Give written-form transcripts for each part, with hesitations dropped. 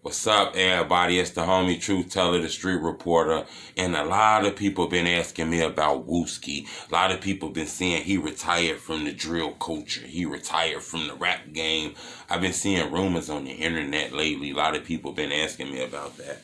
What's up, everybody? It's the homie Truth Teller, the street reporter, and a lot of people been asking me about Wooski. A lot of people been saying he retired from the drill culture. He retired from the rap game. I've been seeing rumors on the internet lately. A lot of people been asking me about that.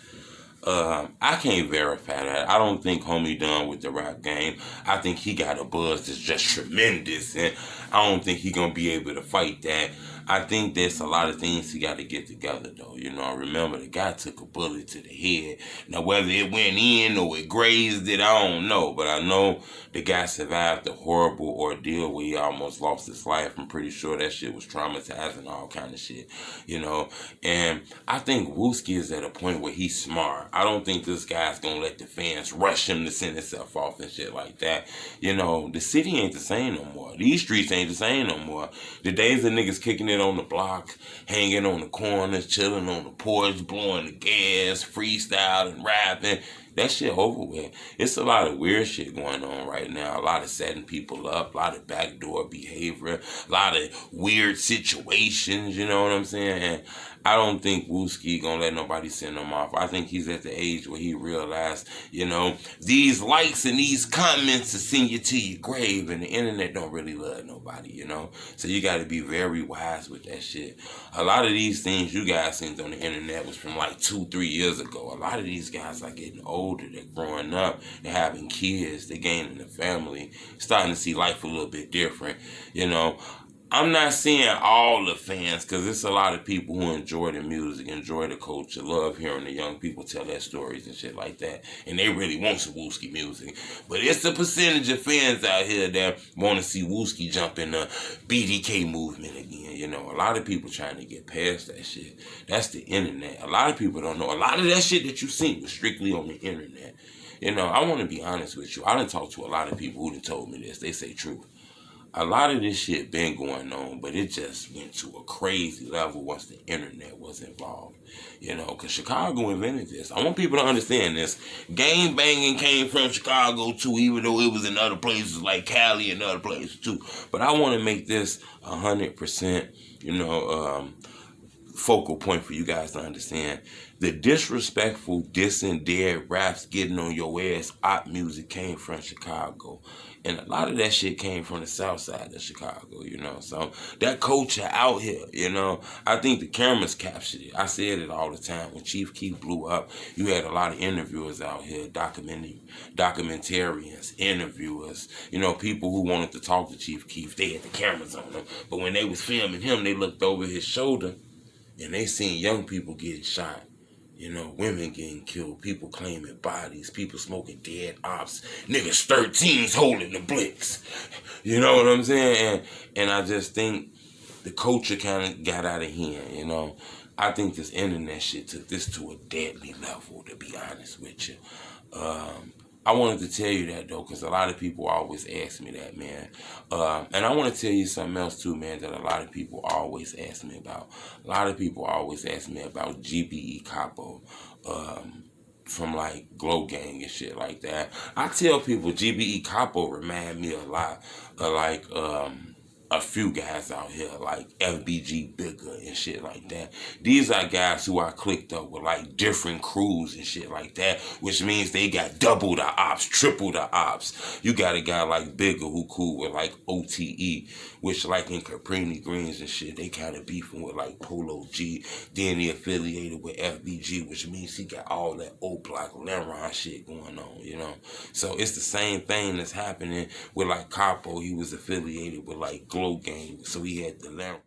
I can't verify that. I don't think homie done with the rap game. I think he got a buzz that's just tremendous, and I don't think he gonna be able to fight that. I think there's a lot of things he got to get together, though. You know, remember the guy took a bullet to the head. Now, whether it went in or it grazed it, I don't know. But I know the guy survived the horrible ordeal where he almost lost his life. I'm pretty sure that shit was traumatizing, all kind of shit. You know, and I think Wooski is at a point where he's smart. I don't think this guy's gonna let the fans rush him to send himself off and shit like that. You know, the city ain't the same no more. These streets ain't the same no more. The days of niggas kicking it on the block, hanging on the corners, chilling on the porch, blowing the gas, freestyling, rapping. That shit over with. It's a lot of weird shit going on right now. A lot of setting people up, a lot of backdoor behavior, a lot of weird situations, you know what I'm saying? And I don't think Wooski gonna let nobody send him off. I think he's at the age where he realized, you know, these likes and these comments will send you to your grave, and the internet don't really love nobody, you know? So you gotta be very wise with that shit. A lot of these things you guys seen on the internet was from like 2-3 years ago. A lot of these guys are getting older, they're growing up, they're having kids, they're gaining a family, starting to see life a little bit different, you know? I'm not saying all the fans, because there's a lot of people who enjoy the music, enjoy the culture, love hearing the young people tell their stories and shit like that, and they really want some Wooski music. But it's a percentage of fans out here that want to see Wooski jump in the BDK movement again. You know, a lot of people trying to get past that shit. That's the internet. A lot of people don't know. A lot of that shit that you seen was strictly on the internet. You know, I want to be honest with you. I done talked to a lot of people who done told me this. They say truth. A lot of this shit been going on, but it just went to a crazy level once the internet was involved. You know, because Chicago invented this. I want people to understand this. Gang banging came from Chicago too, even though it was in other places like Cali and other places too. But I want to make this 100%, you know, focal point for you guys to understand. The disrespectful, dissing, dead raps, getting on your ass, op music came from Chicago. And a lot of that shit came from the south side of Chicago, you know. So that culture out here, you know, I think the cameras captured it. I said it all the time. When Chief Keef blew up, you had a lot of interviewers out here, documentarians, interviewers, you know, people who wanted to talk to Chief Keef. They had the cameras on them. But when they was filming him, they looked over his shoulder and they seen young people getting shot. You know, women getting killed, people claiming bodies, people smoking dead ops, niggas 13s holding the blicks. You know what I'm saying? And I just think the culture kind of got out of hand, you know. I think this internet shit took this to a deadly level, to be honest with you. I wanted to tell you that, though, because a lot of people always ask me that, man. And I want to tell you something else, too, man, that a lot of people always ask me about. A lot of people always ask me about GBE Capo from, like, Glow Gang and shit like that. I tell people GBE Capo remind me a lot of, like, a few guys out here like FBG Bigger and shit like that. These are guys who I clicked up with like different crews and shit like that, which means they got double the ops, triple the ops. You got a guy like Bigger who cool with like OTE, which like in Caprini Greens and shit, they kind of beefing with like Polo G. Then he affiliated with FBG, which means he got all that O-Block Lemron shit going on, you know. So it's the same thing that's happening with like Capo. He was affiliated with like Glow Gang, so he had the Lemron.